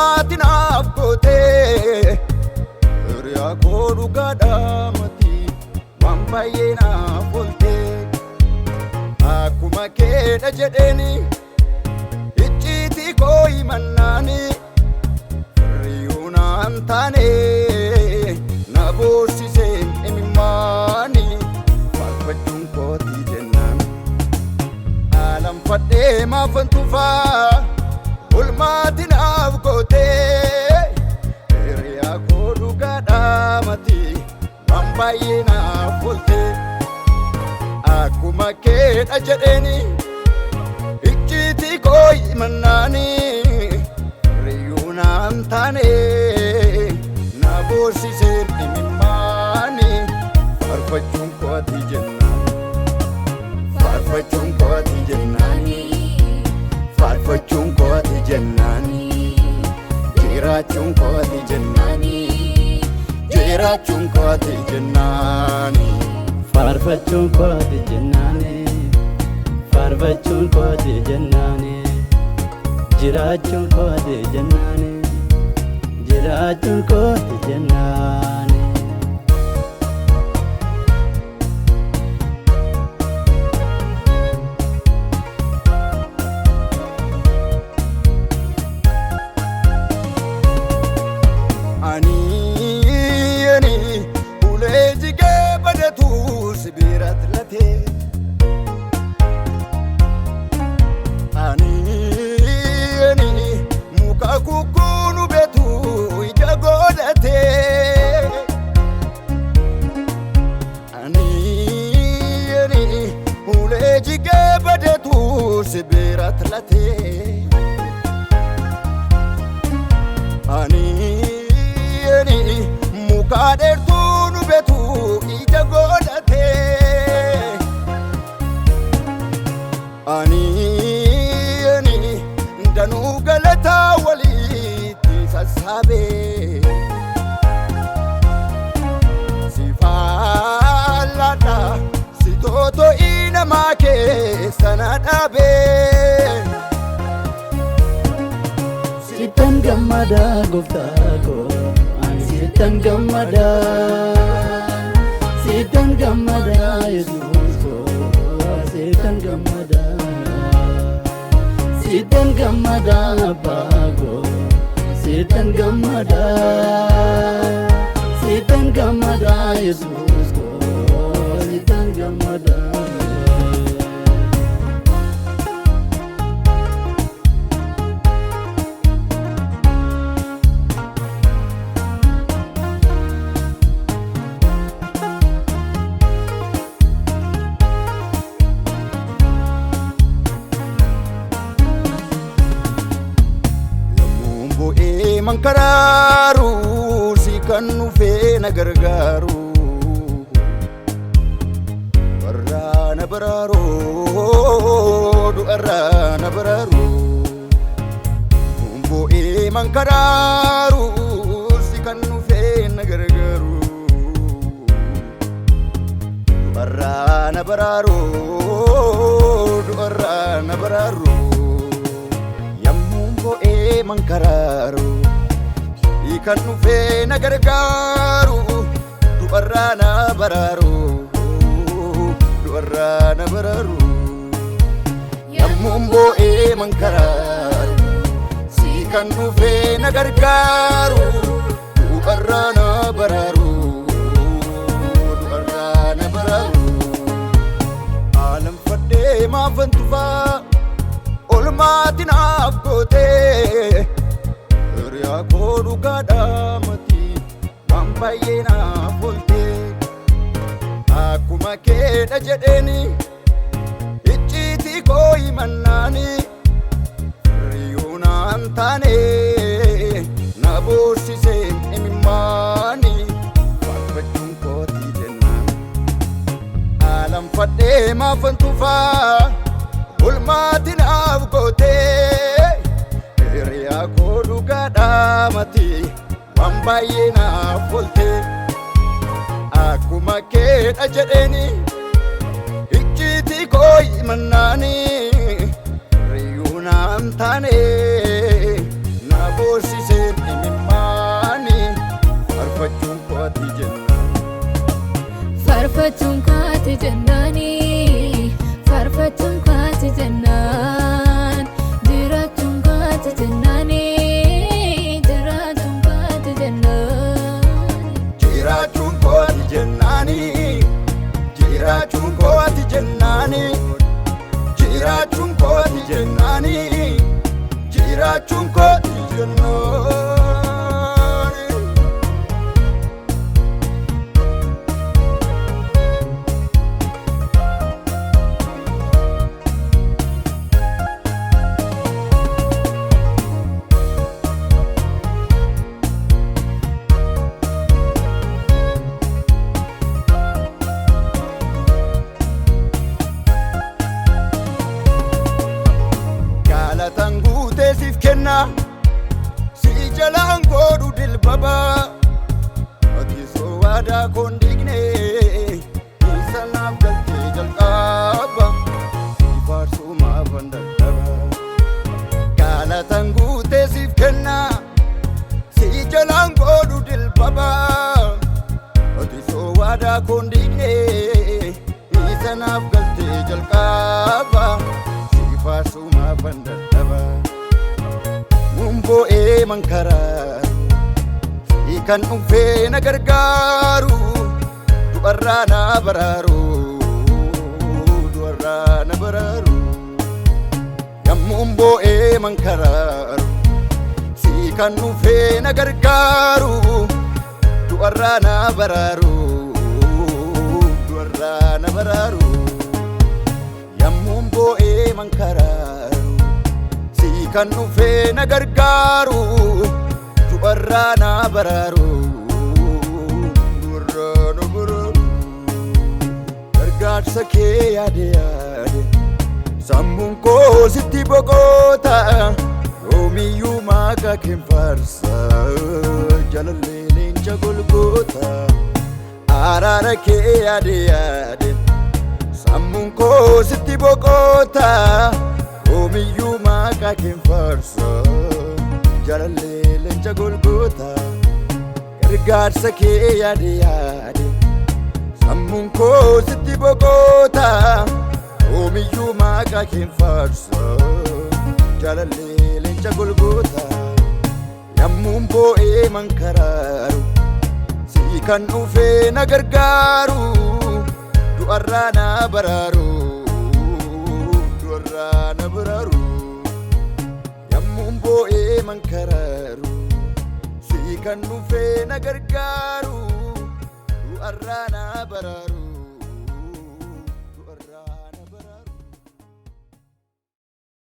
ulmaatiin goote hiriyaa koo dhugaadhaa mati waan baay'ee naaf oolte akkuma keedha jedheeni icciitii koo himannaani hiriyuu naan taane na boorsiseen imimmaani faarfachuun kootii jennaan alanfadhee maafan tufaa ulmaatiin goote hiriyaa koo dhugaadhaa mati waan baay'ee naaf oolte akkuma keedha jedheeni icciitii koo himannaani hiriyuu naan taane na boorsiseen imimmaani faarfachuun kootii jennaan faarfachuun kootii jennaani faarfachuun kootii jennaani jiraachuun kootii jennaani jiraachuun kootii jennaani faarfachuun kootii jennaani faarfachuun kootii jennaani jiraachuun kootii jennaani jiraachuun kootii jennaani. ani ulee jigee badatu sibiirat late ani muka kukkuunu betu ija godhate ani ulee jigee badatu sibiirat late ani muka dheertuun betu ija godhate ani danuu galataa walitti sassaabe si faalladha si tooto'ii namaa keessana dhaabe Sitan gammada gooftaa koo sitan gammada Yesuus koo sitan gammada abbaa koo sitan gammada Yesuus koo sitan gammada. mankaraaru si kan dhufee na gargaaru warraa na baraaru du'arraa na baraaru bu'ee mankaraaru si kan dhufee na gargaaru warraa na baraaru du'arraa na baraaru yemmuu bu'ee mankaraaru kan dhufee na gargaaru du'arraa na baraaru du'arraa na baraaru yemmuun boo'ee mankaraaru si kan dhufee na gargaaru du'arraa na baraaru du'arraa na baraaru alanfadhee maafan tufaa olmaatiin goote hiriyaa koo dhugaadhaa mati waan baay'ee naaf oolte akkuma keedha jedheeni icciitii koo himannaani hiriyuu naan taane na boorsiseen imimmaani faarfachuun kootii jennaan alanfadhee maafan tufaa ulmaatiin goote hiriyaa koo dhugaadhaa mati waan baay'ee naaf oolte akkuma keedha jedheeni icciitii koo himannaani riyuu naan taane na boorsise Dubbachuun kaati jennaani faarfachuun kaati jennaan jiraachuun kaati jennaani jiraachuun kaati jennaan jiraachuun kooti jennaani jiraachuun kooti jennaani jiraachuun kooti jennaani jiraachuun kooti jennaani. Galatan guutee siif kenna si jalaan godhu dilbaba ati soo waadaa koon dhiigne isa naaf galtee jalqaba si faarsuu maafan dadhaba. Galatan guutee siif kenna si jalaan godhu dilbaba ati soo waadaa koon dhiigne isa naaf galtee jalqaba faarsuu maafan dadhaba. Mumbo'ee mankaraaru kan dhufee na gargaaru du'arraa na baraaru du'arraa na baraaru. Yammuun bo'ee mankaraaru kan dhufee na gargaaru du'arraa na baraaru du'arraa na baraaru. Yammuun bo'ee mankaraaru kan dhufee na gargaaru du'arraa na baraaru du'arraa na baraaru. Gargaarsa kee yaade yaade sammuun koo sitti boqota yoomiyyuu maqaa kee faarsa jalallee leenca Golgoota. Araara kee yaade yaade sammuun koo sitti boqota yoomiyyuu maqaa kee faarsa jalallee leenca Golgoota. Gargaarsa kee yaade yaade sammuun koo sitti boqota yoomiyyuu maqaa kee faarsa jalallee leenca Golgoota. Yammuun bo'ee mankaraaru kan dhufee na gargaaru du'arraa na baraaru du'arraa na baraaru. Yammuun bo'ee mankaraaru kan dhufee na gargaaru du'arraa na baraaru.